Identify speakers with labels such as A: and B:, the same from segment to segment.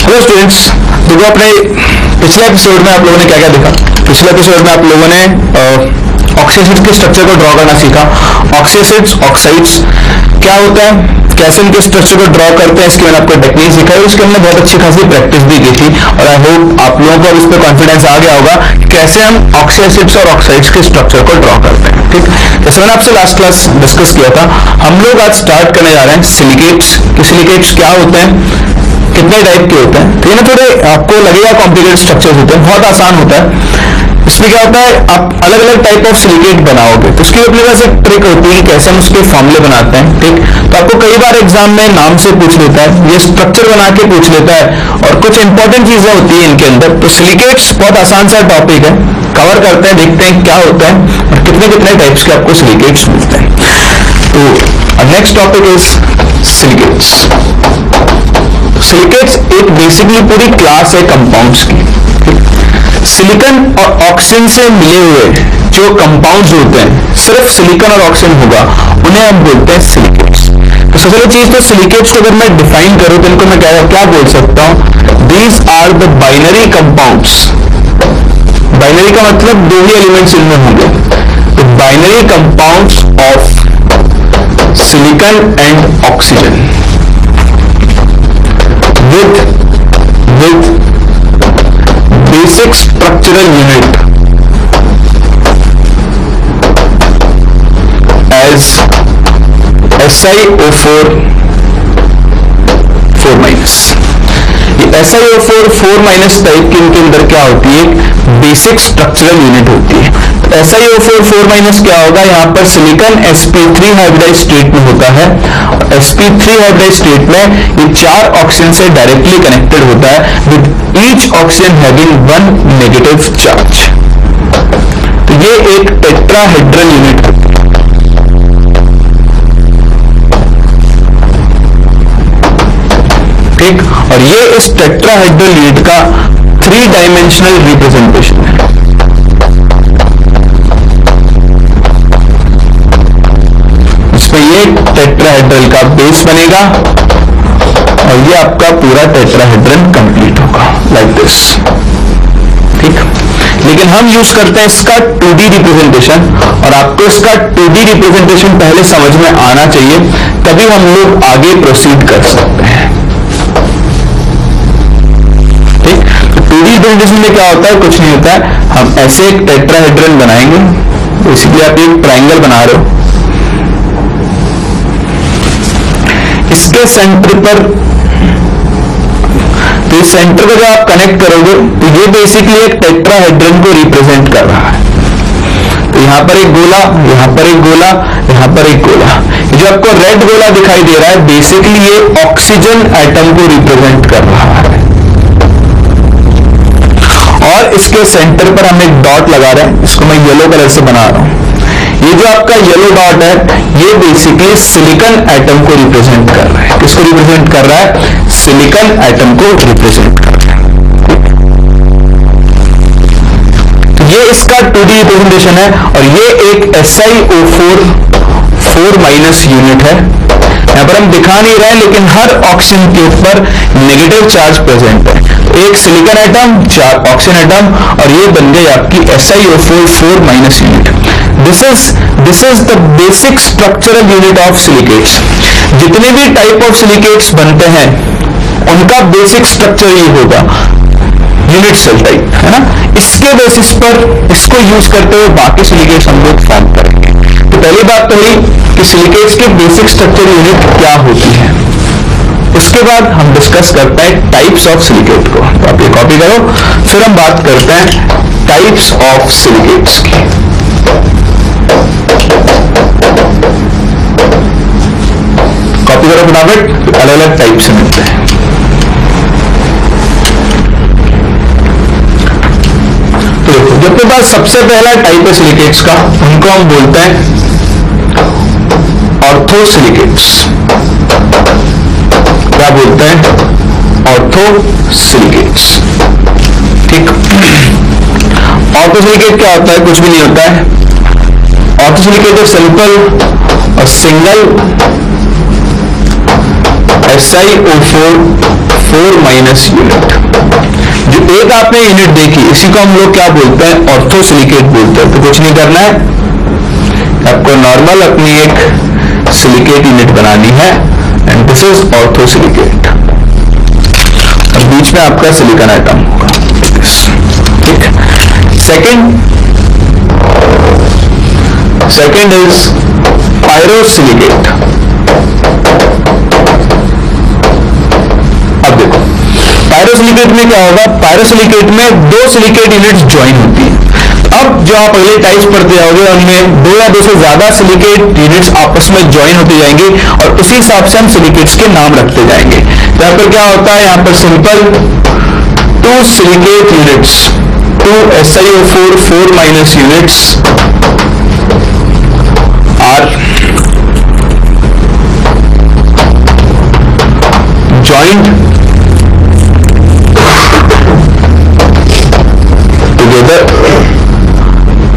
A: Hello students, देखो अपने पिछले एपिसोड में आप लोगों ने क्या क्या देखा। पिछले एपिसोड में आप लोगों ने ऑक्सीजन के स्ट्रक्चर को ड्रॉ करना सीखा। ऑक्सीजन्स, ऑक्साइड्स क्या होता है, कैसे इनके स्ट्रक्चर को ड्रॉ करते हैं, इसकी मैंने आपको टेक्निक सिखाई। उसके हमने बहुत अच्छी खासी प्रैक्टिस भी की थी और आई होप आप लोगों को इस पर कॉन्फिडेंस आ गया होगा कैसे हम ऑक्सीजन्स और ऑक्साइड्स के स्ट्रक्चर को ड्रॉ करते हैं। ठीक, जैसे मैंने आपसे लास्ट क्लास डिस्कस किया था, हम लोग आज स्टार्ट करने जा रहे हैं सिलिकेट्स। सिलिकेट्स क्या होते हैं, कितने टाइप के होते हैं। तो ये थोड़े आपको लगेगा कॉम्प्लिकेटेड स्ट्रक्चर्स होते हैं, बहुत आसान होता है। इसमें क्या होता है, आप अलग अलग टाइप ऑफ सिलिकेट बनाओगे तो उसकी अपने पास एक ट्रिक होती है कैसे हम उसके फॉर्मूले बनाते हैं। ठीक, तो आपको कई बार एग्जाम में नाम से पूछ लेता है, ये स्ट्रक्चर बना के पूछ लेता है और कुछ इंपॉर्टेंट चीजें होती है इनके अंदर। तो सिलिकेट्स बहुत आसान सा टॉपिक है, कवर करते हैं, देखते हैं क्या होता है और कितने कितने टाइप्स के आपको सिलिकेट्स मिलते हैं। तो next topic is silicates. Silicates एक बेसिकली पूरी क्लास है कंपाउंड्स की। सिलिकॉन और ऑक्सीजन से मिले हुए जो कंपाउंड्स होते हैं, सिर्फ सिलिकॉन और ऑक्सीजन होगा, उन्हें हम बोलते हैं सिलिकेट्स। तो सबसे पहली चीज तो सिलिकेट्स को अगर मैं डिफाइन करूं तो इनको मैं क्या बोल सकता हूं, these are the binary compounds. Binary का मतलब दो ही एलिमेंट्स इनमें होंगे। तो binary compounds of silicon and oxygen with basic structural unit as SiO4 4-। ये SiO4 4- टाइप के इनके अंदर क्या होती है, बेसिक स्ट्रक्चरल यूनिट होती है। तो SiO4 4- क्या होगा, यहाँ पर सिलिकॉन sp3 हाइब्रिडाइज स्टेट में होता है। sp3 हाइब्रिडाइज स्टेट में ये 4 ऑक्सीजन से डायरेक्टली कनेक्टेड होता है with each oxygen having 1 negative charge. तो ये एक टेट्राहेड्रल यूनिट है। ठीक, और ये इस टेट्राहेड्रल यूनिट का 3 डायमेंशनल रिप्रेजेंटेशन है। इसमें ये टेट्राहेड्रल का बेस बनेगा और ये आपका पूरा टेट्राहेड्रल कंप्लीट होगा लाइक दिस। ठीक, लेकिन हम यूज करते हैं इसका 2D रिप्रेजेंटेशन और आपको इसका 2D रिप्रेजेंटेशन पहले समझ में आना चाहिए, तभी हम लोग आगे प्रोसीड कर सकते हैं। ठीक, तो 2D रिप्रेजेंटेशन में क्या होता है, कुछ नहीं होता है, हम ऐसे एक टेट्राहेड्रल बनाएंगे। बेसिकली आप एक ट्राइंगल बना रहे हो, इसके सेंटर पर, तो इस सेंटर को जब आप कनेक्ट करोगे तो ये बेसिकली एक टेट्राहेड्रन को रिप्रेजेंट कर रहा है। तो यहां पर एक गोला, यहां पर एक गोला, यहां पर एक गोला। जो आपको रेड गोला दिखाई दे रहा है, बेसिकली ये ऑक्सीजन एटम को रिप्रेजेंट कर रहा है और इसके सेंटर पर हम एक डॉट लगा रहे हैं, इसको मैं येलो कलर से बना रहा हूं। ये जो आपका येलो डॉट है, ये बेसिकली सिलिकॉन एटम को रिप्रेजेंट कर रहा है। किसको रिप्रेजेंट कर रहा है, सिलिकॉन एटम को रिप्रेजेंट कर रहा है। तो ये इसका 2D रिप्रेजेंटेशन है और ये एक SiO4 4- यूनिट है। यहां पर हम दिखा नहीं रहे हैं, लेकिन हर ऑक्सीजन के ऊपर नेगेटिव चार्ज प्रेजेंट है। एक सिलिकॉन एटम, 4 ऑक्सीजन एटम और ये बन गई आपकी SiO4 4- unit. This is the basic structural unit of silicates. जितने भी टाइप ऑफ सिलिकेट्स बनते हैं उनका बेसिक स्ट्रक्चर ये होगा, यूनिट सेल टाइप, है ना। इसके बेसिस पर इसको यूज करते हुए बाकी सिलिकेट्स हम लोग फॉर्म करेंगे। तो पहली बात तो हुई कि सिलिकेट्स के बेसिक स्ट्रक्चर यूनिट क्या होती है। उसके बाद हम डिस्कस करते हैं टाइप्स ऑफ सिलिकेट को। तो आप ये कॉपी करो, फिर हम बात करते हैं टाइप्स ऑफ सिलिकेट्स की। कॉपी करो फटाफट, अलग अलग टाइप से मिलते हैं। तो देखो, जो अपने पास सबसे पहला टाइप है सिलिकेट्स का, उनको हम बोलते हैं ऑर्थोसिलिकेट्स। क्या बोलते हैं, ऑर्थोसिलिकेट्स। ठीक, ऑर्थोसिलिकेट क्या होता है, कुछ भी नहीं होता है। ऑर्थोसिलिकेट सिंपल और सिंगल SiO4 4 माइनस यूनिट। जो एक आपने यूनिट देखी इसी को हम लोग क्या बोलते हैं, ऑर्थोसिलिकेट बोलते हैं। तो कुछ नहीं करना है, आपको नॉर्मल अपनी एक सिलिकेट यूनिट बनानी है एंड दिस इज ऑर्थोसिलिकेट। और बीच में आपका सिलिकॉन एटम होगा, ठीक। Second is pyrosilicate. अब देखो पायरोसिलिकेट में क्या होगा, पायरोसिलिकेट में दो सिलिकेट यूनिट्स ज्वाइन होती है। अब जो आप अगले टाइप्स पढ़ते जाओगे उनमें दो या दो से ज्यादा सिलिकेट यूनिट्स आपस में ज्वाइन होते जाएंगे और उसी हिसाब से हम सिलिकेट्स के नाम रखते जाएंगे। यहाँ पर क्या होता है, यहाँ पर simple two silicate units, 2 SiO4 4 minus units are joined together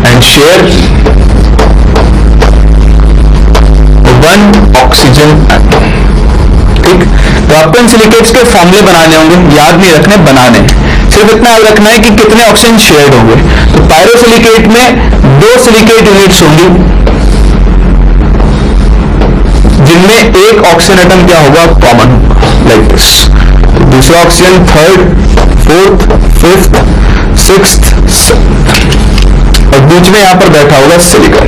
A: and share one oxygen atom, ठीक। तो आपको इन सिलिकेट्स के फॉर्मूले बनाने होंगे, याद नहीं रखने, बनाने। सिर्फ इतना याद रखना है कि कितने ऑक्सीजन शेयर्ड होंगे। तो पायरोसिलिकेट में दो सिलिकेट यूनिट्स होंगी जिनमें एक ऑक्सीजन एटम क्या होगा, कॉमन, लाइक दिस। दूसरा oxygen third, fourth, fifth, sixth, और बीच में यहां पर बैठा होगा सिलिकॉन।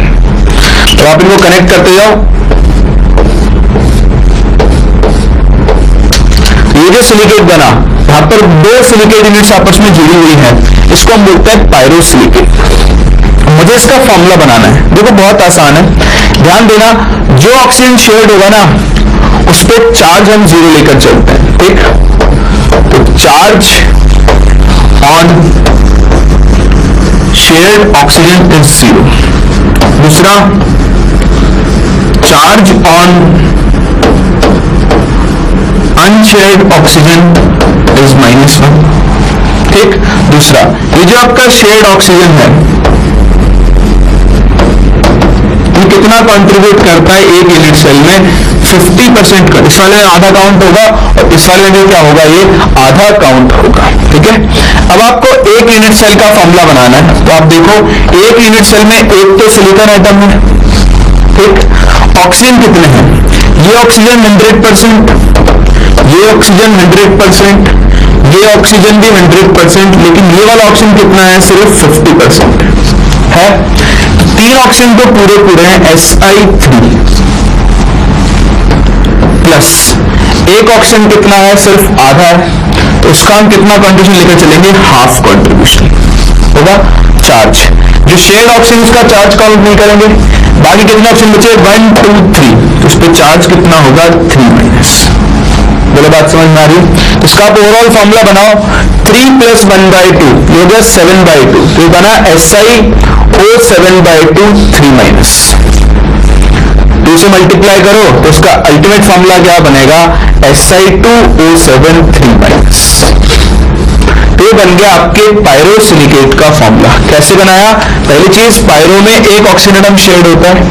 A: तो आप इनको कनेक्ट करते जाओ। ये जो सिलिकेट बना, यहां पर दो सिलिकेट यूनिट्स आपस में जुड़ी हुई है, इसको हम बोलते हैं पायरोसिलिकेट। मुझे इसका फॉर्मूला बनाना है। देखो बहुत आसान है, ध्यान देना, जो ऑक्सीजन शेयर्ड होगा ना उस पर चार्ज हम 0 लेकर चलते हैं, ठीक। तो charge on shared oxygen is 0। दूसरा, charge on unshared oxygen is -1, ठीक। दूसरा, ये जो आपका शेयर्ड ऑक्सीजन है ये कितना कंट्रीब्यूट करता है एक यूनिट सेल में, 50% का। इस वाले में आधा काउंट होगा और इस वाले में क्या होगा, ये आधा काउंट होगा, ठीक है। अब आपको एक यूनिट सेल का फॉर्मूला बनाना है। तो आप देखो एक यूनिट सेल में एक तो सिलिकॉन एटम है, ठीक। ऑक्सीजन कितने हैं, ये ऑक्सीजन 100%, ये ऑक्सीजन 100%, ये ऑक्सीजन भी 100%, लेकिन ये वाला ऑक्सीजन कितना है, सिर्फ 50% है। तीन ऑक्सीजन तो पूरे हैं, Si3 प्लस एक ऑक्सीजन कितना है, सिर्फ आधा है, तो उसका हम कितना कंट्रीब्यूशन लेकर चलेंगे, हाफ कंट्रीब्यूशन होगा। चार्ज, जो शेयर्ड ऑक्सीजन का चार्ज काउंट नहीं करेंगे, बाकी कितने ऑक्सीजन बचे, 1 2 3, तो उस पर चार्ज कितना होगा, 3-। बोलो बात समझ में आ रही है। तो इसका आप ओवरऑल फॉर्मूला बनाओ, 3 + 1/2 ये हो गया 7/2, तो बना SiO7/2 3-। 2 से मल्टीप्लाई करो तो उसका अल्टीमेट फॉर्मूला क्या बनेगा, Si2O7 3-। तो ये बन गया आपके पायरोसिलिकेट का फॉर्मूला। कैसे बनाया, पहली चीज, पायरो में एक ऑक्सीजन एटम शेयर्ड होता है,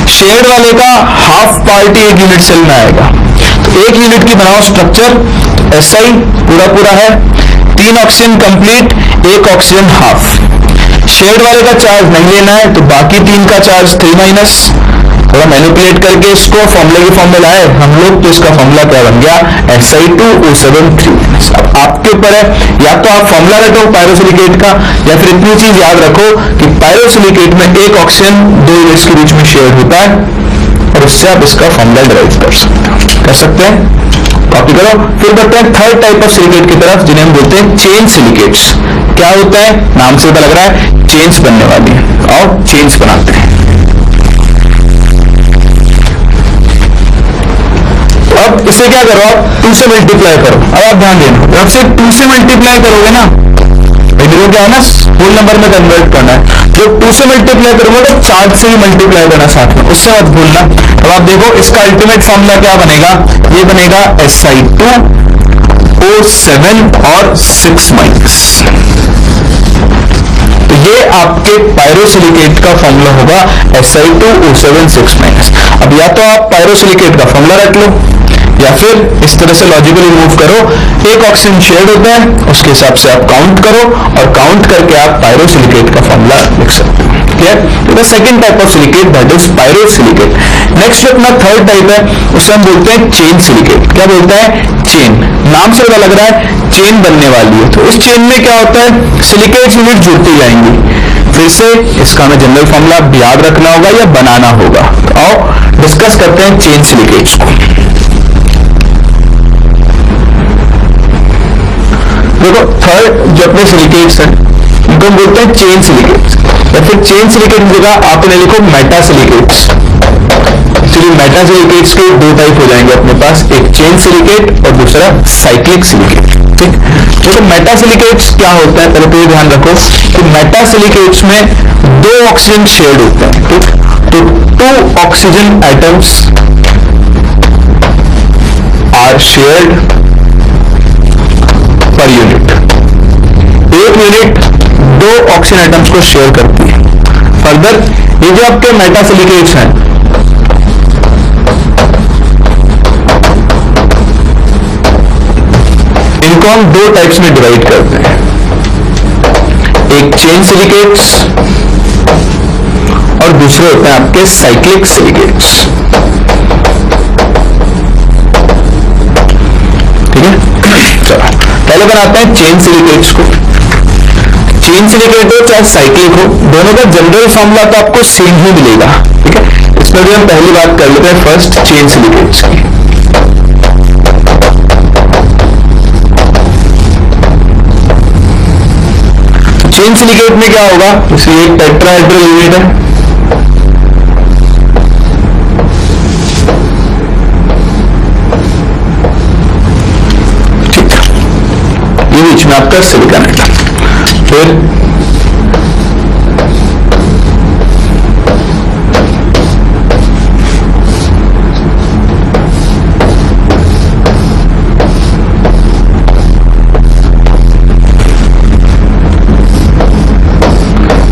A: शेयर्ड वाले का हाफ पार्ट एक यूनिट सेल में आएगा। तो एक यूनिट की बनाओ स्ट्रक्चर, Si पूरा है, 3 ऑक्सीजन कंप्लीट, एक ऑक्सीजन हाफ। शेयर्ड वाले का चार्ज नहीं लेना है, तो बाकी 3 का चार्ज 3-। थोड़ा मैनिपुलेट करके इसको फॉर्मूले की फॉर्म में लाए हम लोग, तो इसका फॉर्मूला क्या बन गया, Si2O7 3-। अब आपके ऊपर है, या तो आप फॉर्मूला रखो पायरोसिलिकेट का, या फिर इतनी चीज याद रखो कि पायरोसिलिकेट में एक ऑक्सीजन 2 यूनिट्स के बीच में शेयर होता है, और उससे आप इसका फॉर्मूला डिराइव कर सकते हैं। कॉपी करो। फिर बढ़ते हैं थर्ड टाइप ऑफ सिलिकेट की तरफ, जिन्हें हम बोलते हैं चेन सिलिकेट्स। क्या होता है, नाम से पता लग रहा है चेन्स बनने वाली है, और चेन्स बनाते हैं। अब इसे क्या करो, आप 2 से मल्टीप्लाई करो। अब आप ध्यान देना, जब से 2 से मल्टीप्लाई करोगे ना, इनको क्या है ना, होल नंबर में कन्वर्ट करना है। जब 2 से मल्टीप्लाई करोगे तो चार्ज से ही मल्टीप्लाई करना साथ में, उससे मत भूलना। अब आप देखो इसका अल्टीमेट फॉर्मूला क्या बनेगा, ये बनेगा Si2O7 और 6-। तो ये आपके पायरोसिलिकेट का फॉर्मूला होगा, Si2O7 6-। अब या तो आप पायरोसिलिकेट का फॉर्मूला रख लो, या फिर इस तरह से लॉजिकली मूव करो, एक ऑक्सीजन शेयर्ड होता है, उसके हिसाब से आप काउंट करो और काउंट करके आप पायरोसिलिकेट का फॉर्मूला लिख सकते हो। Clear? Second type of silicate that is pyrosilicate. Next जो अपना थर्ड टाइप है उसे हम बोलते हैं चेन सिलिकेट। क्या बोलता है? चेन। नाम से पता लग रहा है चेन बनने वाली है। तो इस चेन में क्या होता है, सिलिकेट यूनिट जुड़ती जाएंगी। फिर से इसका हमें जनरल फॉर्मूला याद रखना होगा या बनाना होगा। तो आओ डिस्कस करते हैं चेन सिलिकेट्स को। देखो थर्ड जो अपने सिलिकेट्स हैं उनको हम बोलते हैं चेन सिलिकेट्स, या फिर चेन सिलिकेट की जगह आप इन्हें लिखो Meta silicates. Actually Meta silicates के दो टाइप हो जाएंगे अपने पास, एक चेन सिलिकेट और दूसरा साइक्लिक सिलिकेट। ठीक, तो मेटा सिलिकेट्स क्या होता है पहले तो ये ध्यान रखो कि मेटा सिलिकेट्स में दो ऑक्सीजन शेयर्ड होते हैं। ठीक, तो two oxygen atoms are shared per unit. एक यूनिट दो ऑक्सीजन एटम्स को शेयर करती है। फर्दर ये जो आपके मेटा सिलिकेट्स हैं इनको हम दो टाइप्स में डिवाइड करते हैं, एक चेन सिलिकेट्स और दूसरे होते हैं आपके साइक्लिक सिलिकेट्स। ठीक है, चलो पहले बनाते हैं चेन सिलिकेट्स को। चेन सिलिकेट हो चाहे साइक्लिक हो, दोनों का जनरल फॉर्मूला तो आपको सेम ही मिलेगा। ठीक है, इसमें भी हम पहली बात कर लेते हैं फर्स्ट चेन सिलिकेट्स की। चेन सिलिकेट में क्या होगा, जैसे एक टेट्राहेड्रल यूनिट है, ठीक है, ये बीच में आपका सिलिकॉन है। फिर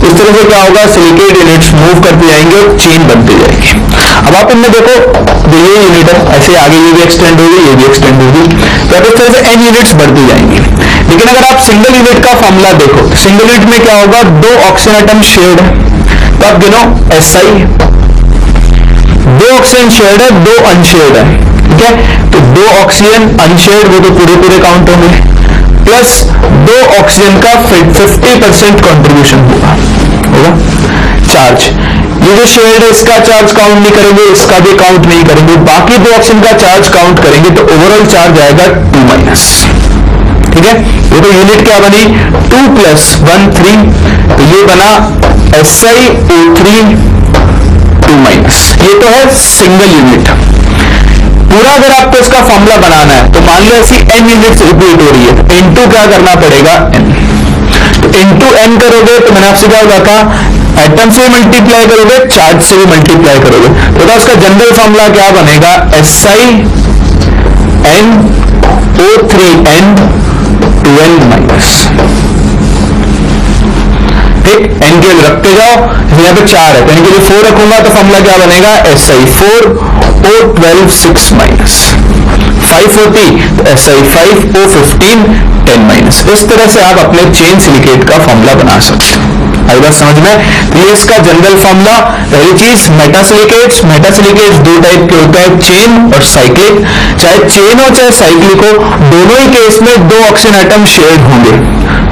A: इस तरह से क्या होगा, सिलिकेट यूनिट्स मूव करती जाएंगे और चेन बनती जाएगी। अब आप इनमें देखो ये यूनिट है, ऐसे आगे ये भी एक्सटेंड होगी, ये भी एक्सटेंड होगी, तो इस तरह से n यूनिट्स बढ़ती जाएंगी। लेकिन अगर आप सिंगल यूनिट का फॉर्मूला देखो, सिंगल यूनिट में क्या होगा, दो ऑक्सीजन एटम शेयर्ड है, तो आप गिनो SI, दो ऑक्सीजन शेयर्ड है, दो अनशेयर्ड है। ठीक है, तो दो ऑक्सीजन अनशेयर्ड वो तो पूरे पूरे काउंट होंगे, प्लस दो ऑक्सीजन का 50% कॉन्ट्रीब्यूशन होगा चार्ज। ये जो शेयर्ड है इसका चार्ज काउंट नहीं करेंगे, इसका भी काउंट नहीं करेंगे, बाकी दो ऑक्सीजन का चार्ज काउंट करेंगे, तो ओवरऑल चार्ज आएगा 2-। ठीक है, ये तो यूनिट क्या बनी, 2 + 1 3, तो ये बना SiO3 2-। ये तो है सिंगल यूनिट। पूरा अगर आपको इसका फॉर्मूला बनाना है तो मान लो ऐसी n यूनिट्स रिपीट हो रही है, इनटू क्या करना पड़ेगा, n। तो इनटू n करोगे तो मैंने आपसे क्या कहा, एटम से मल्टीप्लाई करोगे, चार्ज से भी मल्टीप्लाई करोगे, तो उसका जनरल फॉर्मूला क्या बनेगा, SiNO3n 2n-। ठीक, n के रखते जाओ, यहाँ पे 4 है तो इनके लिए 4 रखूंगा तो फॉर्मूला क्या बनेगा, Si4O12 6-। 540 तो Si5O15 10-। इस तरह से आप अपने चेन सिलिकेट का फॉर्मूला बना सकते हैं। आई बात समझ में? तो ये इसका जनरल फॉर्मूला। पहली चीज मेटा सिलिकेट्स। मेटा सिलिकेट्स दो टाइप के होते हैं, चेन और साइक्लिक। चाहे चेन हो चाहे साइक्लिक हो, दोनों ही केस में दो ऑक्सीजन एटम शेयर्ड होंगे।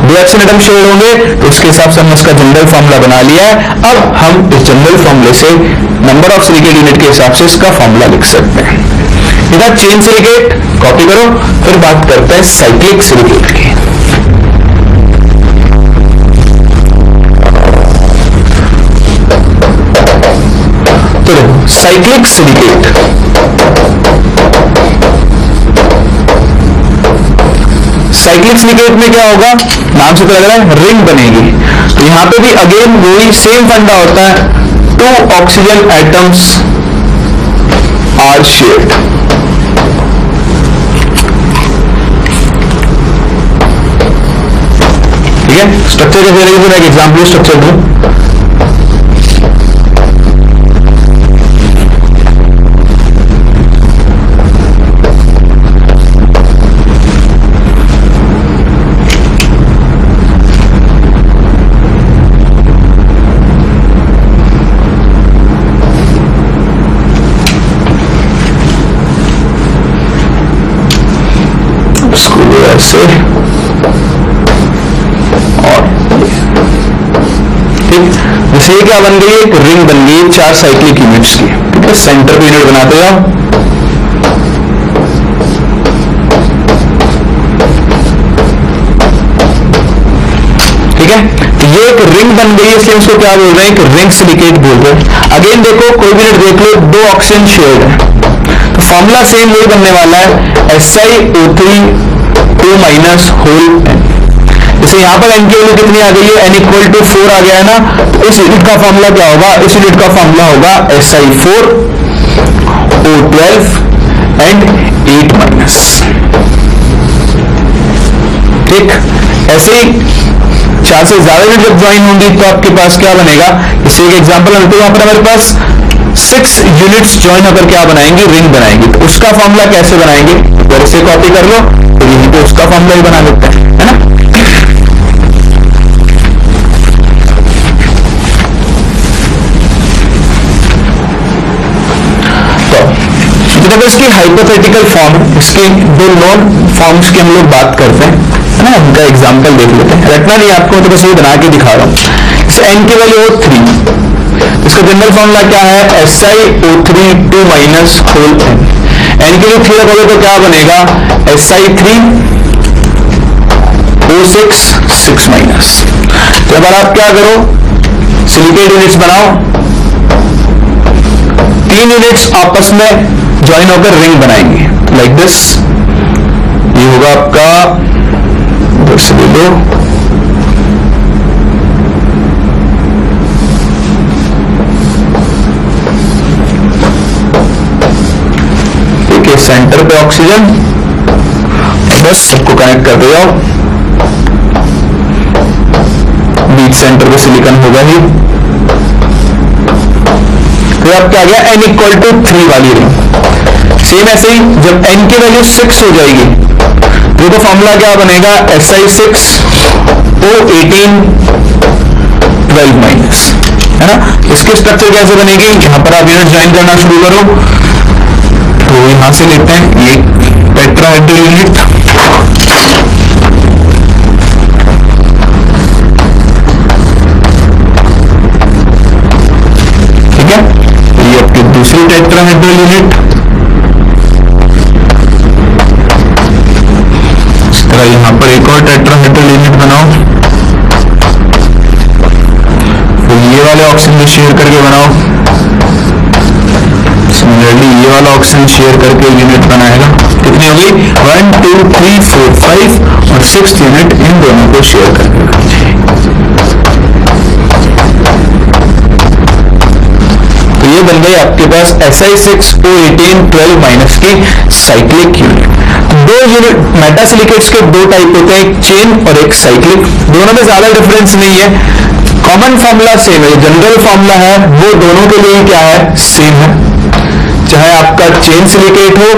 A: दो ऑक्सीजन एटम शेयर होंगे तो उसके हिसाब से हमने इसका जनरल फॉर्मूला बना लिया है। अब हम इस जनरल फॉर्मूले से नंबर ऑफ सिलिकेट यूनिट के हिसाब से इसका फॉर्मूला लिख सकते हैं। इधर चेन सिलिकेट कॉपी करो, फिर बात करते हैं साइक्लिक सिलिकेट की। तो साइक्लिक सिलिकेट, साइक्लिक सिलिकेट में क्या होगा, नाम से तो लग रहा है रिंग बनेगी। तो यहां पे भी अगेन वही सेम फंडा होता है, 2 ऑक्सीजन एटम्स आर शेयर्ड। ठीक है, स्ट्रक्चर कैसे रहेगी, मैं एक एग्जाम्पल स्ट्रक्चर दूं। से और ठीक, जैसे ये क्या बन गई, एक रिंग बन गई 4 साइक्लिक यूनिट्स की। ठीक है, सेंटर पे यूनिट बनाते जाओ। ठीक है, तो ये एक रिंग बन गई, इसलिए उसको क्या बोल रहे हैं, एक रिंग सिलिकेट बोल रहे हैं। अगेन देखो, कोई भी यूनिट देख लो, 2 ऑक्सीजन शेयर्ड है, तो फॉर्मूला सेम वही बनने वाला है, SiO3 2 माइनस होल n। जैसे यहाँ पर n की वैल्यू कितनी आ गई है, n इक्वल टू 4 आ गया है ना, तो इस यूनिट का फॉर्मूला क्या होगा, इस यूनिट का फॉर्मूला होगा Si4 O12 एंड 8 माइनस। ठीक, ऐसे ही 4 से ज्यादा यूनिट जब ज्वाइन होंगी तो आपके पास क्या बनेगा, इसे एक एग्जांपल लेते हैं। यहाँ पर हमारे पास 6 यूनिट्स ज्वाइन होकर क्या बनाएंगे, रिंग बनाएंगे। तो उसका फॉर्मूला कैसे बनाएंगे, अगर इसे कॉपी कर लो तो यहीं पे उसका फॉर्मूला ही बना लेते हैं, है ना। तो जब इसकी हाइपोथेटिकल फॉर्म, इसके 2 नॉन फॉर्म्स की हम लोग बात करते हैं, है ना, उनका एग्जांपल देख लेते हैं। रटना नहीं आपको, तो बस ये बना के दिखा रहा हूं। इस n की वैल्यू हो 3, इसका जनरल फॉर्मूला क्या है, SiO3 2 minus whole n। n के लिए 3 रखोगे तो क्या बनेगा, Si3 O6 6 माइनस। तो अब आप क्या करो, सिलिकेट यूनिट्स बनाओ, 3 यूनिट्स आपस में ज्वाइन होकर रिंग बनाएंगे, लाइक दिस। ये होगा आपका, इधर से ले लो, ठीक है, सेंटर पे ऑक्सीजन, बस सबको कनेक्ट कर दो, बीच सेंटर पे सिलिकॉन होगा ही। फिर अब क्या गया, n इक्वल टू 3 वाली रिंग। सेम ऐसे ही जब n की वैल्यू 6 हो जाएगी तो फॉर्मूला क्या बनेगा, Si6 O18 12 माइनस, है ना। इसकी स्ट्रक्चर कैसे बनेगी, यहां पर आप यूनिट ज्वाइन करना शुरू करो। तो यहां से लेते हैं ये टेट्राहेड्रल यूनिट, ठीक है, ये आपकी दूसरी टेट्राहेड्रल यूनिट, यहां पर एक और टेट्राहेड्रल यूनिट बनाओ, फिर ये वाले ऑक्सीजन शेयर करके बनाओ, सिमिलरली ये वाला ऑक्सीजन शेयर करके यूनिट बनाएगा। कितनी हो गई, 1 2 3 4 5 और 6th यूनिट इन दोनों को शेयर करके। तो ये बन गई आपके पास Si6 O18 12 माइनस की cyclic unit. 2 unit Meta silicates के 2 टाइप होते हैं, एक चेन और एक साइक्लिक। दोनों में ज्यादा डिफरेंस नहीं है, कॉमन फॉर्मूला सेम है, जनरल फॉर्मूला है वो दोनों के लिए क्या है, सेम है। चाहे आपका चेन सिलिकेट हो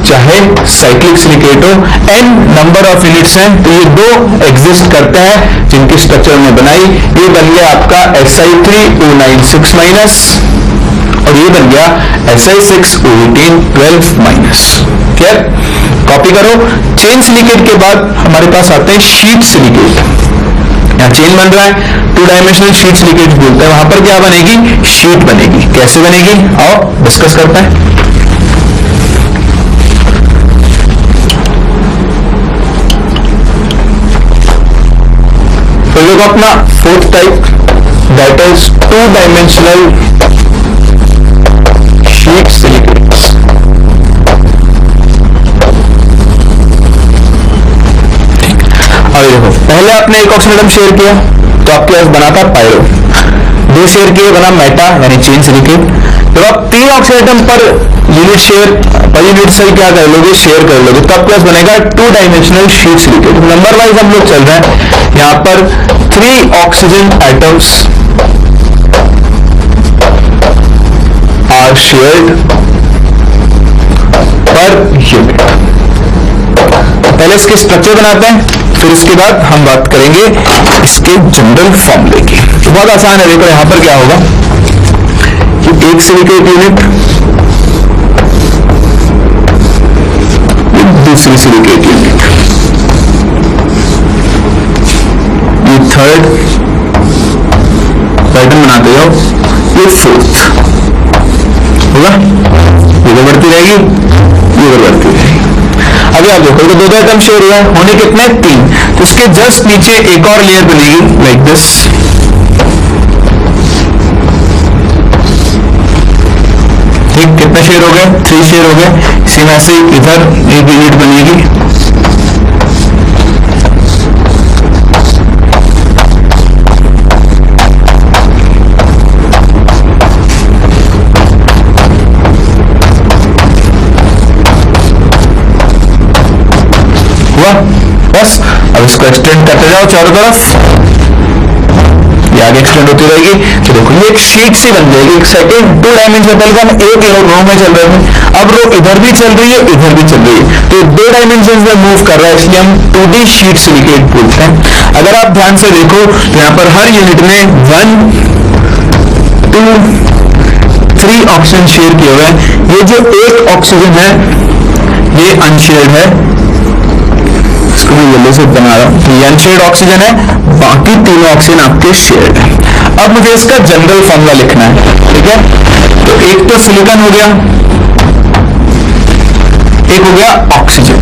A: चाहे साइक्लिक सिलिकेट हो, n नंबर ऑफ यूनिट्स हैं, तो ये 2 एग्जिस्ट करते हैं जिनकी स्ट्रक्चर में बनाई। ये बन गया आपका Si3 O9 6 माइनस और ये बन गया Si6 O18 12 minus. Clear, copy करो। चेन सिलिकेट के बाद हमारे पास आते हैं शीट सिलिकेट। यहाँ चेन बन रहा है, 2 डायमेंशनल शीट सिलिकेट बोलते हैं, वहां पर क्या बनेगी, शीट बनेगी। कैसे बनेगी, आओ डिस्कस करते हैं। तो देखो अपना 4th type, that is 2 dimensional sheet silicates. देखो पहले आपने एक ऑक्सीजन एटम शेयर किया तो आपके पास बना था पायरो, 2 शेयर किए बना मेटा यानी चेन सिलिकेट। जब आप 3 oxygen atom per unit share per unit से क्या कर लोगे, शेयर कर लोगे, तो आपके पास बनेगा 2 dimensional sheet silicate. Number wise हम लोग चल रहे हैं, यहां पर 3 oxygen atoms are shared per unit. पहले इसके स्ट्रक्चर बनाते हैं, फिर इसके बाद हम बात करेंगे इसके जनरल फॉर्मूले की। तो बहुत आसान है, देखो यहां पर क्या होगा कि एक सिलिकेट यूनिट, दूसरी सिलिकेट यूनिट, थर्ड, पैटर्न बनाते जाओ, ये फोर्थ होगा, इधर बढ़ती रहेगी, इधर बढ़ती रहेगी। अभी आप देखो तो दो आइटम शेयर हुआ, होने कितने 3, तो इसके जस्ट नीचे एक और लेयर बनेगी लाइक दिस, ठीक, कितने शेयर हो गए 3 शेयर हो गए। इसी में से इधर एक यूनिट बनेगी, बस। अब इसको एक्सटेंड करते जाओ चारों तरफ, ये आगे एक्सटेंड होती रहेगी। तो देखो ये एक शीट सी बन जाएगी, एक सेकंड 2 डायमेंशन, पहले हम एक रो में चल रहे थे, अब रो इधर भी चल रही है, इधर भी चल रही है, तो 2 डायमेंशन में मूव कर रहा है, इसलिए हम 2D शीट सिलिकेट बोलते हैं। अगर आप ध्यान से देखो तो यहाँ पर हर यूनिट में 1 2 3 ऑक्सीजन शेयर किए हुए हैं। ये जो एक ऑक्सीजन है ये अनशेयर्ड है, इसको मैं येलो से बना रहा हूं, ये अनशेयर्ड ऑक्सीजन है, बाकी तीनों ऑक्सीजन आपके शेयर्ड है। अब मुझे इसका जनरल फॉर्मूला लिखना है, ठीक है। तो एक तो सिलिकॉन हो गया, एक हो गया ऑक्सीजन,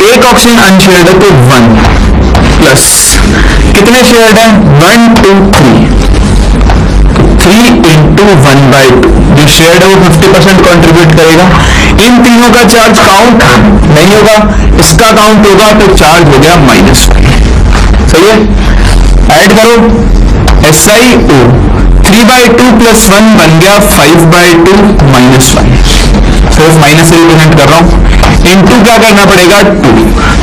A: एक ऑक्सीजन अनशेयर्ड है तो 1 प्लस कितने शेयर्ड है 1 2 3, 3 into 1/2, जो शेयर्ड है वो 50% कंट्रीब्यूट करेगा। इन तीनों का चार्ज काउंट नहीं होगा, इसका काउंट होगा, तो चार्ज हो गया -1, सही है। ऐड करो SiO 3/2 + 1 बन गया 5/2 -1, सिर्फ माइनस से रिप्रेजेंट कर रहा हूं। इंटू क्या करना पड़ेगा 2,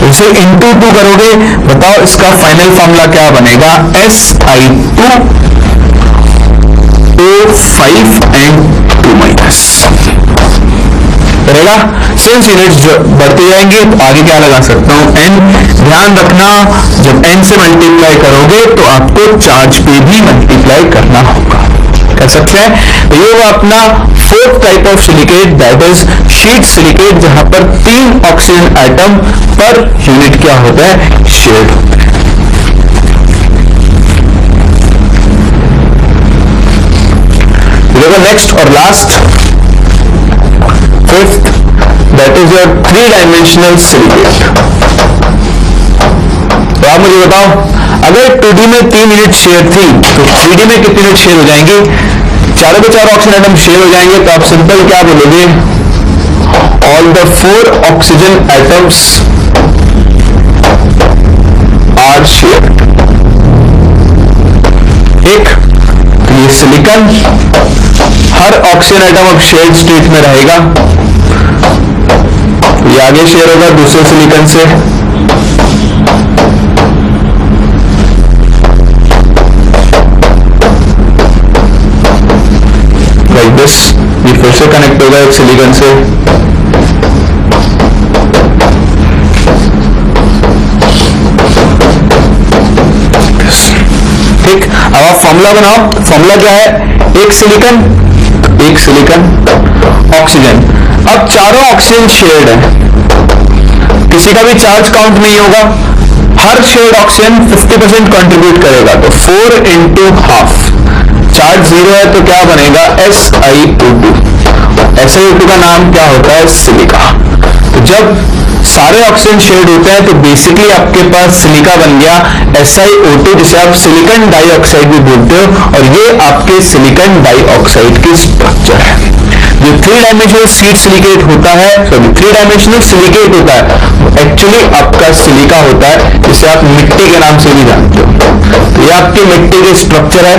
A: उसे इंटू 2 करोगे, बताओ इसका फाइनल फॉर्मूला क्या बनेगा, Si2 O5 and 2- करेगा। सिंस यूनिट्स बढ़ती जाएंगी तो आगे क्या लगा सकता हूं n, ध्यान रखना जब n से मल्टीप्लाई करोगे तो आपको चार्ज पे भी मल्टीप्लाई करना होगा, कर सकते हैं। तो ये वो अपना 4th type of silicate, that is sheet silicate, जहां पर 3 ऑक्सीजन आइटम पर यूनिट क्या होता है, शेयर्ड होता है। देखो नेक्स्ट और last 5th, that is your 3 dimensional silicate. तो आप मुझे बताओ अगर 2D में 3 यूनिट शेयर थी तो 3D में कितनी यूनिट शेयर हो जाएंगे, चारों के चारों ऑक्सीजन आइटम शेयर हो जाएंगे। तो आप सिंपल क्या बोलोगे, all the 4 oxygen atoms are share, ठीक। तो ये सिलिकॉन, हर ऑक्सीजन आइटम अब शेयर्ड स्टेट में रहेगा, तो ये आगे शेयर होगा दूसरे सिलिकॉन से, लाइक दिस। ये फिर से कनेक्ट होगा एक सिलिकॉन से, ठीक। अब आप फॉर्मूला बनाओ, फॉर्मूला क्या है, एक सिलिकॉन ऑक्सीजन। अब चारों ऑक्सीजन शेयर्ड है, किसी का भी चार्ज काउंट नहीं होगा, हर शेयर्ड ऑक्सीजन 50% कंट्रीब्यूट करेगा, तो 4 into ½ चार्ज 0 है तो क्या बनेगा SiO2। SiO2 का नाम क्या होता है, सिलिका। तो जब सारे ऑक्सीजन शेयर्ड होते हैं तो बेसिकली आपके पास सिलिका बन गया SiO2, जिसे आप सिलिकॉन डाइऑक्साइड भी बोलते हो, और ये आपके सिलिकॉन डाइऑक्साइड की स्ट्रक्चर है। जो 3 डायमेंशनल शीट सिलिकेट होता है, सॉरी 3 डायमेंशनल सिलिकेट होता है, एक्चुअली आपका सिलिका होता है, जिसे आप मिट्टी के नाम से भी जानते हो। तो ये आपकी मिट्टी के स्ट्रक्चर है,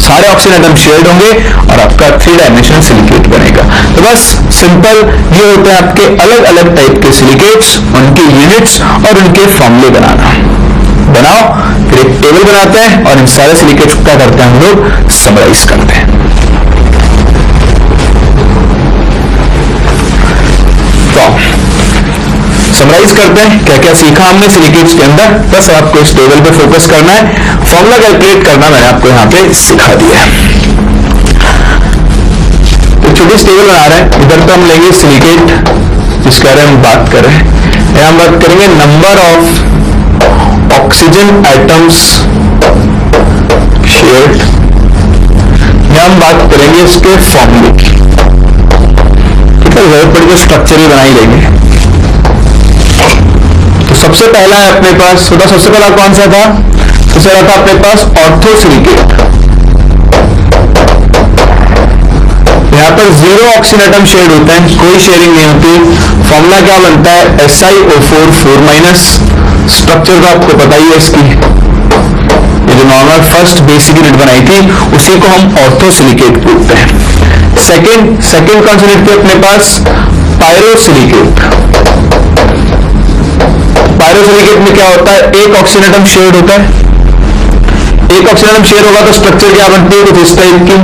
A: सारे ऑक्सीजन आइटम शेयर्ड होंगे और आपका 3 डायमेंशनल सिलिकेट बनेगा। तो बस सिंपल ये होते हैं आपके अलग अलग टाइप के सिलिकेट्स, उनके यूनिट्स और उनके फॉर्मूले बनाना। बनाओ, फिर एक टेबल बनाते हैं और इन सारे सिलिकेट्स को क्या करते हैं, हम लोग समराइज करते हैं। तो समराइज करते हैं क्या क्या सीखा हमने सिलिकेट्स के अंदर। बस आपको इस टेबल पे फोकस करना है, फॉर्मूला कैलकुलेट करना मैंने आपको यहाँ पे सिखा दिया है। तो छोटी सी टेबल बना रहे हैं, इधर तो हम लेंगे सिलिकेट जिसके बारे में हम बात कर रहे हैं, यहाँ हम बात करेंगे number of oxygen atoms shared. यहां हम बात करेंगे इसके फॉर्मूले की, ठीक है, जरूरत पड़ी तो स्ट्रक्चर ही बना ही लेंगे। तो सबसे पहला है अपने पास, सबसे पहला कौन सा था? सबसे पहला था अपने पास ऑर्थोसिलिकेट। यहां पर 0 ऑक्सीजन एटम शेड होता है, कोई शेयरिंग नहीं होती। फॉर्मूला क्या बनता है? SiO4 4-। स्ट्रक्चर तो आपको पता ही है इसकी, ये जो नॉर्मल फर्स्ट बेसिक यूनिट बनाई थी उसी को हम ऑर्थोसिलिकेट बोलते हैं। सेकंड कौन सी यूनिट थी अपने पास? पायरोसिलिकेट। पायरोसिलिकेट में क्या होता है? एक ऑक्सीजन एटम शेड होता है। एक ऑक्सीजन एटम शेड होगा तो स्ट्रक्चर क्या बनती है? कुछ इस टाइप की,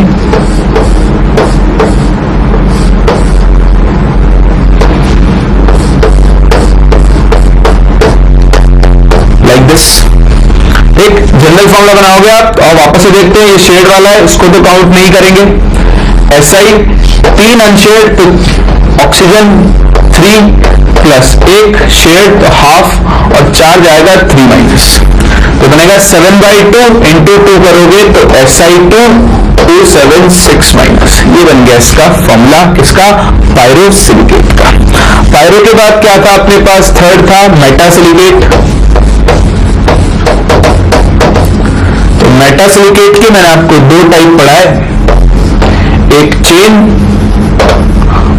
A: लाइक दिस। एक जनरल फॉर्मूला बनाओगे आप और वापस से देखते हैं, ये शेड वाला है, उसको तो काउंट नहीं करेंगे। Si 3 अनशेड तो ऑक्सीजन 3 प्लस 1 शेड तो हाफ और 4 जाएगा 3-, तो बनेगा 7/2 इंटू 2 करोगे तो Si2 276-। ये बन गया इसका फॉर्मूला, किसका? पायरोसिलिकेट का। पायरो के बाद क्या था अपने पास? थर्ड था मेटासिलिकेट। तो मेटासिलिकेट के मैंने आपको 2 टाइप पढ़ाए, एक चेन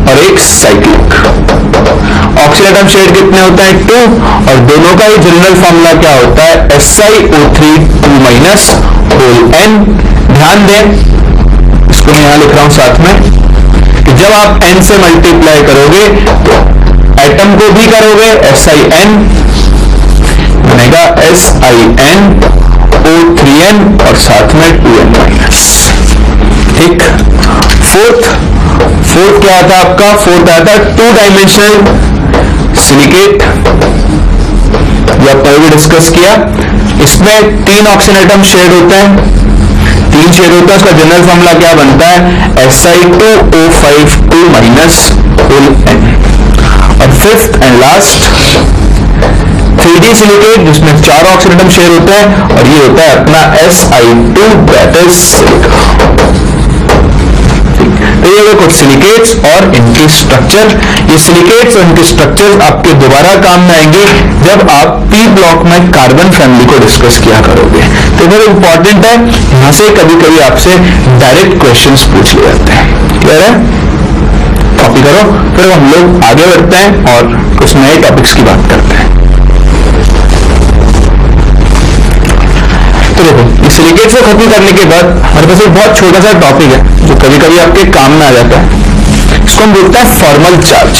A: और एक साइक्लिक। ऑक्सीजन एटम शेड कितने होते हैं? 2, और दोनों का ही जनरल फॉर्मूला क्या होता है? SiO3 2- whole n। ध्यान दें, इसको मैं यहां लिख रहा हूं साथ में, कि जब आप n से मल्टीप्लाई करोगे तो एटम को भी करोगे SiN बनेगा SiNO3n और साथ में 2n-। ठीक। फोर्थ क्या था आपका? फोर्थ आया था 2 डायमेंशनल सिलिकेट, ये आपने भी डिस्कस किया। इसमें 3 ऑक्सीजन एटम शेड होते हैं, 3 शेड होता है। उसका जनरल फॉर्मूला क्या बनता है? Si2O5 2- whole n। और fifth and last 3D silicate, जिसमें 4 ऑक्सीजन एटम शेड होते हैं, और ये होता है अपना Si2 दैट इज सिलिका। तो ये देखो सिलिकेट्स और इनकी स्ट्रक्चर। ये सिलिकेट्स और इनके स्ट्रक्चर आपके दोबारा काम में आएंगे जब आप पी ब्लॉक में कार्बन फैमिली को डिस्कस किया करोगे। तो बहुत इंपॉर्टेंट है, यहां से कभी कभी आपसे डायरेक्ट क्वेश्चंस पूछ लिए जाते हैं। क्लियर है? कॉपी करो, फिर हम लोग आगे बढ़ते हैं और कुछ नए टॉपिक्स की बात करते हैं। तो देखो, ये सिलिकेट्स को खत्म करने के बाद हमारे पास एक बहुत छोटा सा टॉपिक है जो कभी कभी आपके काम में आ जाता है। इसको हम बोलते हैं फॉर्मल चार्ज।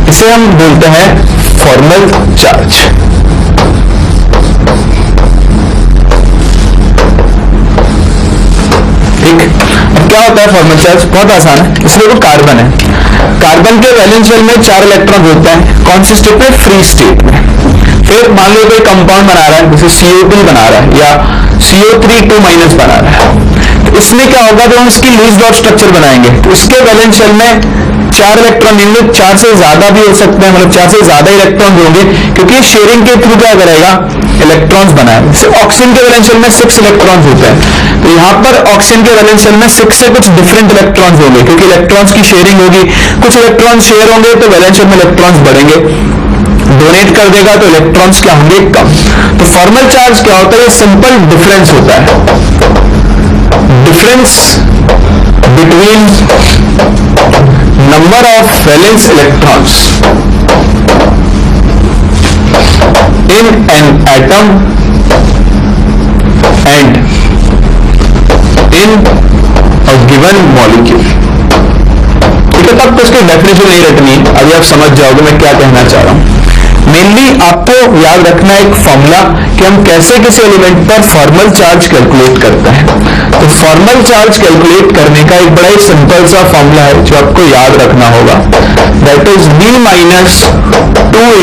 A: इसे हम बोलते हैं फॉर्मल चार्ज। ठीक। अब क्या होता है फॉर्मल चार्ज? बहुत आसान है। इसमें वो कार्बन है, कार्बन के वैलेंस शेल में 4 इलेक्ट्रॉन होते हैं। कौन से स्टेट में? फ्री स्टेट में। फिर मान लो कोई कंपाउंड बना रहा है, जैसे CO2 बना रहा है या CO3 2- बना रहा है, तो इसमें क्या होगा? जब हम इसकी लीस्ट डॉट स्ट्रक्चर बनाएंगे तो इसके वैलेंस शेल में 4 इलेक्ट्रॉन होंगे, 4 से ज्यादा भी हो सकते हैं, मतलब 4 से ज्यादा इलेक्ट्रॉन होंगे, क्योंकि शेयरिंग के थ्रू क्या करेगा? इलेक्ट्रॉन्स बनाएगा। जैसे ऑक्सीजन के वैलेंस शेल में 6 इलेक्ट्रॉन्स होते हैं, तो यहाँ पर ऑक्सीजन के वैलेंस शेल में 6 से कुछ डिफरेंट इलेक्ट्रॉन्स होंगे, क्योंकि इलेक्ट्रॉन्स की शेयरिंग होगी। कुछ इलेक्ट्रॉन शेयर होंगे तो वैलेंस शेल में इलेक्ट्रॉन्स बढ़ेंगे, डोनेट कर देगा तो इलेक्ट्रॉन्स क्या होंगे? कम। तो फॉर्मल चार्ज क्या होता है? ये सिंपल डिफरेंस होता है, difference between number of valence electrons in an atom and in a given molecule. ठीक है, तब तो इसकी डेफिनेशन नहीं रखनी, अभी आप समझ जाओगे मैं क्या कहना चाह रहा हूं। मेनली आपको याद रखना है एक फॉर्मूला कि हम कैसे किसी एलिमेंट पर फॉर्मल चार्ज कैलकुलेट करते हैं। तो फॉर्मल चार्ज कैलकुलेट करने का एक बड़ा ही सिंपल सा फॉर्मूला है जो आपको याद रखना होगा, that is V - 2 ×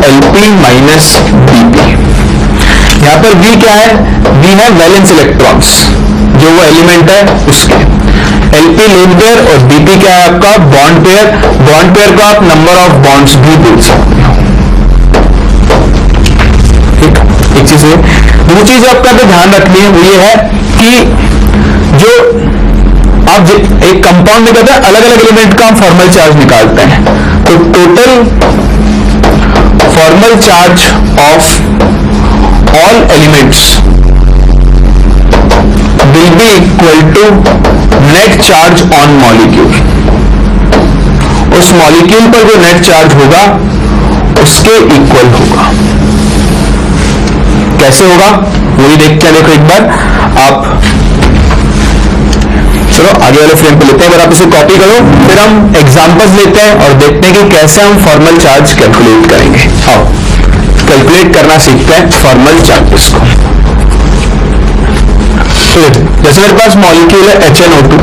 A: LP - BP। यहां पर V क्या है? V है वैलेंस इलेक्ट्रॉन्स, जो वो एलिमेंट है उसके। LP लोन पेयर और BP क्या है आपका? Bond pair. बॉन्ड पेयर को आप नंबर ऑफ बॉन्ड्स भी बोल सकते हो। ठीक, एक चीज है। दूसरी चीज जो आपका ध्यान रखनी है वो ये है कि जो आप एक कंपाउंड में कहते हैं अलग अलग एलिमेंट का हम फॉर्मल चार्ज निकालते हैं, तो total formal charge of all elements will be equal to net charge on molecule। उस मॉलिक्यूल पर जो नेट चार्ज होगा उसके इक्वल होगा। कैसे होगा वही देखते हैं, देखो एक बार आप, चलो आगे वाले फ्रेम पे लेते हैं। अगर आप इसे कॉपी करो फिर हम एग्जांपल्स लेते हैं और देखते हैं कि कैसे हम फॉर्मल चार्ज कैलकुलेट करेंगे। आओ कैलकुलेट करना सीखते हैं फॉर्मल चार्जेस को। जैसे मेरे पास मॉलिक्यूल है HNO2,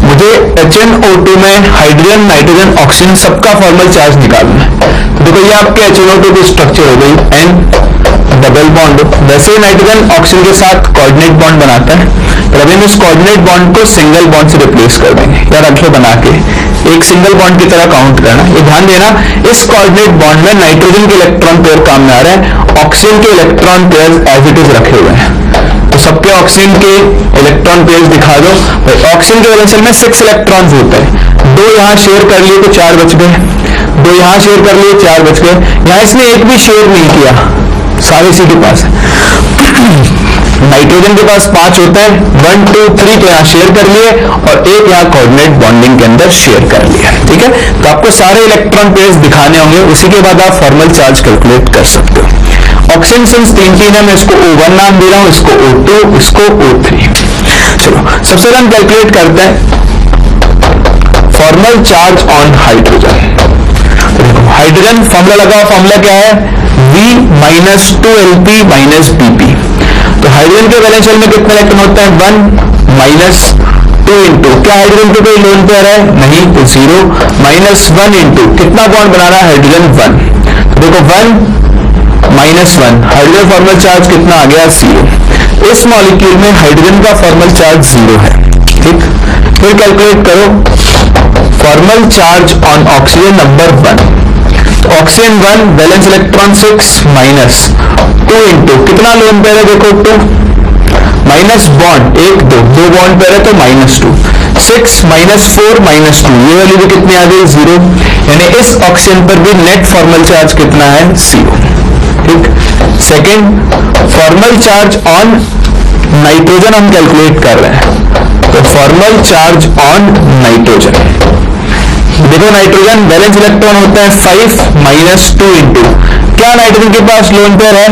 A: मुझे HNO2 में हाइड्रोजन, नाइट्रोजन, ऑक्सीजन सबका फॉर्मल चार्ज निकालना है। तो देखो ये आपके HNO2 की स्ट्रक्चर हो गई N डबल बॉन्ड। वैसे नाइट्रोजन ऑक्सीजन के साथ कोऑर्डिनेट बॉन्ड बनाता है, पर अभी हम इस कोऑर्डिनेट बॉन्ड को सिंगल बॉन्ड से रिप्लेस कर देंगे। या रख लो बना के एक सिंगल बॉन्ड की तरह काउंट करना। ये ध्यान देना इस कोऑर्डिनेट बॉन्ड में नाइट्रोजन के इलेक्ट्रॉन पेयर काम में आ रहे हैं, ऑक्सीजन के electron pair as it is रखे हुए हैं। तो सबके ऑक्सीजन के इलेक्ट्रॉन पेयर्स दिखा दो। ऑक्सीजन के वैलेंशियल में 6 इलेक्ट्रॉन्स होते हैं, 2 यहां शेयर कर लिए तो 4 बच गए, 2 यहां शेयर कर लिए 4 बच गए। यहां इसने एक भी शेयर नहीं किया, सारे इसी के पास है। नाइट्रोजन के पास 5 होते हैं, 1 2 3 तो यहां शेयर कर लिए और एक यहां कोऑर्डिनेट बॉन्डिंग के अंदर शेयर कर लिया। ठीक है, तो आपको सारे इलेक्ट्रॉन पेयर्स दिखाने होंगे, उसी के बाद आप फॉर्मल चार्ज कैलकुलेट कर सकते हो। ऑक्सीजन सिंस 3 है, मैं इसको O1 नाम दे रहा हूं, इसको O2, इसको O3। चलो सबसे पहले हम कैलकुलेट करते हैं formal charge on hydrogen. Hydrogen formula लगा, फॉर्मूला क्या है V minus 2Lp minus Bp। तो हाइड्रोजन के वैलेंशियल में कितने इलेक्ट्रॉन होते हैं 1 माइनस 2 इंटू, क्या हाइड्रोजन पे कोई लोन पेयर है नहीं, तो 0 माइनस 1 इंटू कितना बॉन्ड बना रहा है हाइड्रोजन 1। देखो 1 माइनस 1, हाइड्रोजन फॉर्मल चार्ज कितना आ गया 0। इस मॉलिक्यूल में हाइड्रोजन का फॉर्मल चार्ज 0 है। ठीक, फिर कैलकुलेट करो formal charge on oxygen number 1। तो oxygen 1 valence electron 6 minus 2 into कितना लोन पेयर है देखो 2 माइनस बॉन्ड 1 2 बॉन्ड पेयर है तो माइनस 2, 6 माइनस 4 माइनस 2, ये वाली भी कितनी आ गई 0। यानी इस ऑक्सीजन पर भी नेट फॉर्मल चार्ज कितना है 0। ठीक, second formal charge on nitrogen हम कैलकुलेट कर रहे हैं। तो फॉर्मल चार्ज ऑन नाइट्रोजन, देखो नाइट्रोजन बैलेंस इलेक्ट्रॉन होता है 5 माइनस 2 इंटू, क्या नाइट्रोजन के पास लोन पेयर है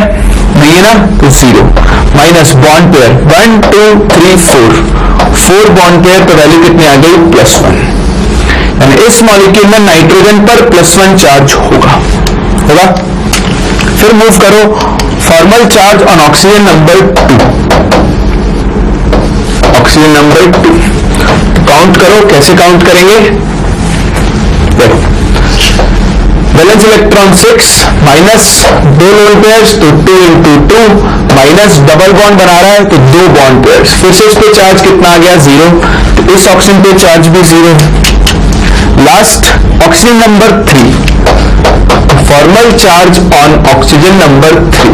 A: नहीं है ना, तो 0 minus bond pair 1 2 3 4 bond pair, तो वैल्यू कितनी आ गई +1। यानी इस मॉलिक्यूल में नाइट्रोजन पर +1 चार्ज होगा। फिर मूव करो formal charge on oxygen number 2। Oxygen number 2 count करो, कैसे काउंट करेंगे देखो, balance electron 6 minus 2 lone pairs तो 2 इंटू 2 माइनस डबल बॉन्ड बना रहा है तो 2 बॉन्ड पेयर्स, फिर से इस पे चार्ज कितना आ गया 0, तो इस ऑक्सीजन पे चार्ज भी 0। Last oxygen number 3, formal charge on oxygen number 3,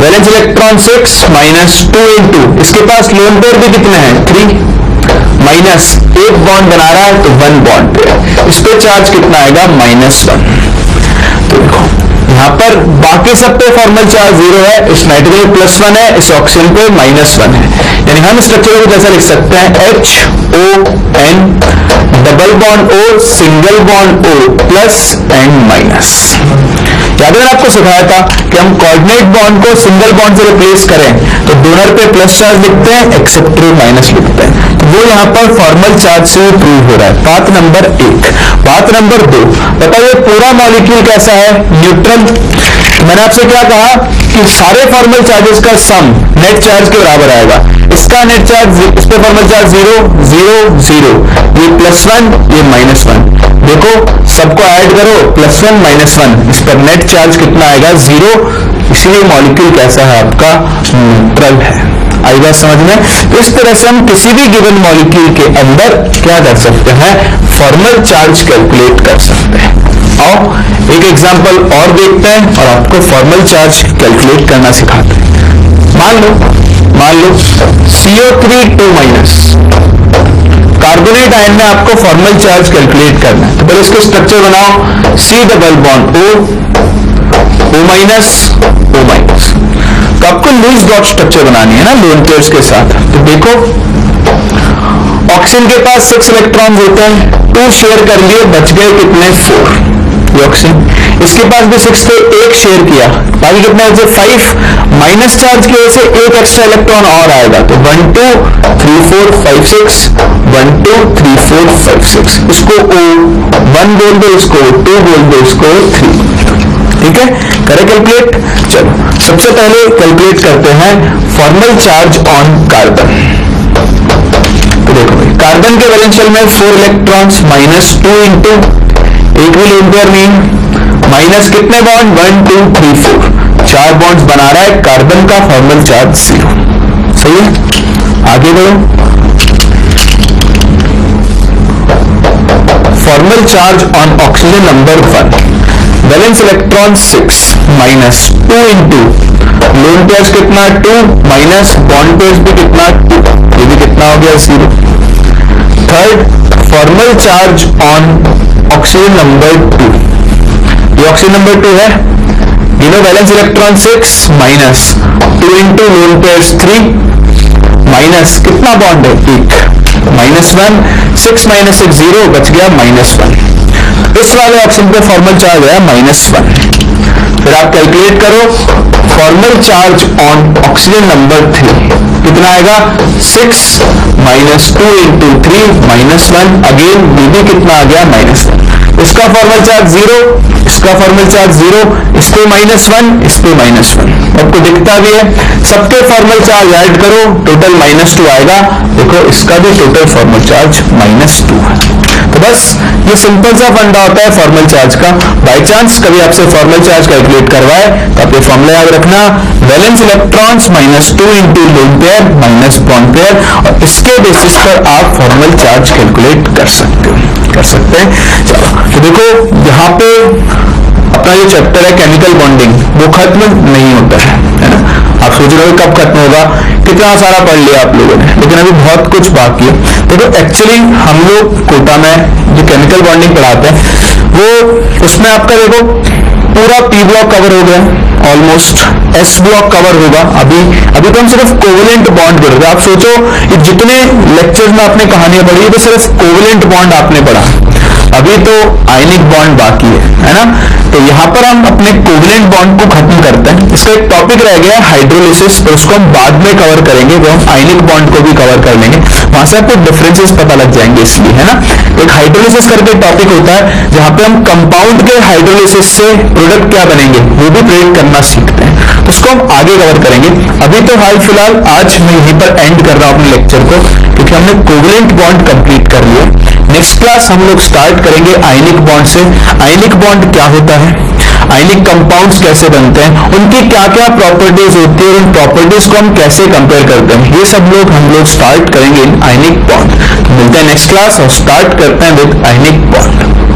A: valence electron 6 minus 2 into, इसके पास लोन पेयर भी कितने हैं 3 माइनस 1 बॉन्ड बना रहा है तो 1 बॉन्ड पेयर, इस पे चार्ज कितना आएगा -1। तो देखो यहां पर बाकी सब पे फॉर्मल चार्ज 0 है, इस नाइट्रोजन +1 है, इस ऑक्सीजन पे -1 है। यानी हम स्ट्रक्चर को जैसा लिख सकते हैं HON double bond O single bond O plus and minus. याद है आपको सिखाया था कि हम कोऑर्डिनेट बॉन्ड को सिंगल बॉन्ड से रिप्लेस करें तो डोनर पे प्लस चार्ज लिखते हैं, एक्सेप्टर माइनस लिखते हैं, तो वो यहाँ पर फॉर्मल चार्ज से प्रूव हो रहा है। बात नंबर 1। बात नंबर 2, बताइए पूरा मॉलिक्यूल कैसा है न्यूट्रल। मैंने आपसे क्या कहा कि सारे फॉर्मल चार्जेस का सम नेट चार्ज के बराबर आएगा। इसका नेट चार्ज, इस पे फॉर्मल चार्ज 0 0 0, ये +1 ये -1, देखो सबको ऐड करो +1 -1, इस पर नेट चार्ज कितना आएगा 0, इसलिए मॉलिक्यूल कैसा है आपका न्यूट्रल है। आई बात समझ में? तो इस तरह से हम किसी भी गिवन मॉलिक्यूल के अंदर क्या कर सकते हैं, फॉर्मल चार्ज कैलकुलेट कर सकते हैं। आओ एक एग्जांपल और देखते हैं और आपको फॉर्मल चार्ज कैलकुलेट करना सिखाते हैं। मान लो CO3 2- कार्बोनेट आयन में आपको फॉर्मल चार्ज कैलकुलेट करना है। तो पहले इसके स्ट्रक्चर बनाओ, C double bond O O-। तो आपको लुईस डॉट स्ट्रक्चर बनानी है ना लोन पेयर्स के साथ। तो देखो ऑक्सीजन के पास 6 इलेक्ट्रॉन होते हैं, 2 शेयर कर लिए, बच गए कितने, 4 ऑक्सीजन। इसके पास भी 6 थे, 1 शेयर किया, बाकी कितने बचे, 5। माइनस चार्ज की वजह से 1 एक्स्ट्रा इलेक्ट्रॉन और आएगा, तो 1 2 3 4 5 6 1 2 3 4 5 6। इसको O1 बोल दो, इसको O2 बोल दो, इसको O3। ठीक है, करें कैलकुलेट। चलो सबसे पहले कैलकुलेट करते हैं फॉर्मल चार्ज ऑन कार्बन। तो देखो भाई, कार्बन के वैलेंशियल में 4 इलेक्ट्रॉन्स, -2 इंटू एक भी लोन पेयर नहीं, माइनस कितने बॉन्ड, 1 2 3 4, 4 बॉन्ड्स बना रहा है कार्बन का, फॉर्मल चार्ज 0। सही है, आगे बढ़ो। Formal charge on oxygen number 1, valence electron 6, -2 into lone pairs कितना, 2, माइनस बॉन्ड पेयर्स भी कितना, 2, ये भी कितना हो गया, 0। Third, formal charge on oxygen number 2, ये ऑक्सीजन नंबर 2 है, गिनो valence electron 6, -2 into lone pairs 3, minus कितना बॉन्ड है, 1, -1, 6 - 6 0, बच गया -1। इस वाले ऑप्शन पे फॉर्मल चार्ज है -1। फिर आप कैलकुलेट करो formal charge on oxygen number 3 कितना आएगा, 6 -2 इंटू 3 -1, अगेन ये भी कितना आ गया, -1। इसका फॉर्मल चार्ज 0, इसका फॉर्मल चार्ज 0, इस पे -1, इस पे -1, आपको दिखता भी है। सबके फॉर्मल चार्ज ऐड करो, टोटल -2 आएगा। देखो इसका भी टोटल फॉर्मल चार्ज -2 है। तो बस ये सिंपल सा फंडा होता है फॉर्मल चार्ज का। बाई चांस कभी आपसे फॉर्मल चार्ज कैलकुलेट करवाए तो आप ये फॉर्मूला याद रखना, valence electrons -2 into lone pair minus bond pair, और इसके बेसिस पर आप फॉर्मल चार्ज कैलकुलेट कर सकते हैं। चलो तो देखो यहाँ पे अपना जो चैप्टर है केमिकल बॉन्डिंग वो खत्म नहीं होता है ना। आप सोच रहे हो कब खत्म होगा, कितना सारा पढ़ लिया आप लोगों ने, लेकिन अभी बहुत कुछ बाकी है। देखो एक्चुअली हम लोग कोटा में जो केमिकल बॉन्डिंग पढ़ाते हैं वो उसमें आपका देखो पूरा P ब्लॉक कवर हो गया, ऑलमोस्ट S ब्लॉक कवर होगा। अभी तो हम सिर्फ कोवेलेंट बॉन्ड पढ़ रहे हैं। आप सोचो ये जितने लेक्चर्स में आपने कहानियां पढ़ी है तो सिर्फ कोवेलेंट बॉन्ड आपने पढ़ा, अभी तो आयनिक बॉन्ड बाकी है ना। तो यहाँ पर हम अपने कोवेलेंट बॉन्ड को खत्म करते हैं। इसका एक टॉपिक रह गया हाइड्रोलिसिस, तो उसको हम बाद में कवर करेंगे, वो हम आयनिक बॉन्ड को भी कवर कर लेंगे, वहां से आपको डिफरेंसेस पता लग जाएंगे इसलिए, है ना। एक हाइड्रोलिसिस करके टॉपिक होता है जहां पे हम कंपाउंड के हाइड्रोलिसिस से प्रोडक्ट क्या बनेंगे वो भी प्रेडिक्ट करना सीखते हैं, तो उसको हम आगे कवर करेंगे। अभी तो हाल फिलहाल आज मैं यहीं पर एंड कर रहा हूं अपने लेक्चर को, क्योंकि हमने कोवेलेंट बॉन्ड कंप्लीट कर लिया। नेक्स्ट क्लास हम लोग स्टार्ट करेंगे आयनिक बॉन्ड से। आयनिक बॉन्ड क्या होता है, आयनिक कंपाउंड्स कैसे बनते हैं, उनकी क्या क्या प्रॉपर्टीज होती है, उन प्रॉपर्टीज को हम कैसे कंपेयर करते हैं, ये सब हम लोग स्टार्ट करेंगे इन आयनिक बॉन्ड। तो मिलते हैं नेक्स्ट क्लास और स्टार्ट करते हैं विद आयनिक बॉन्ड।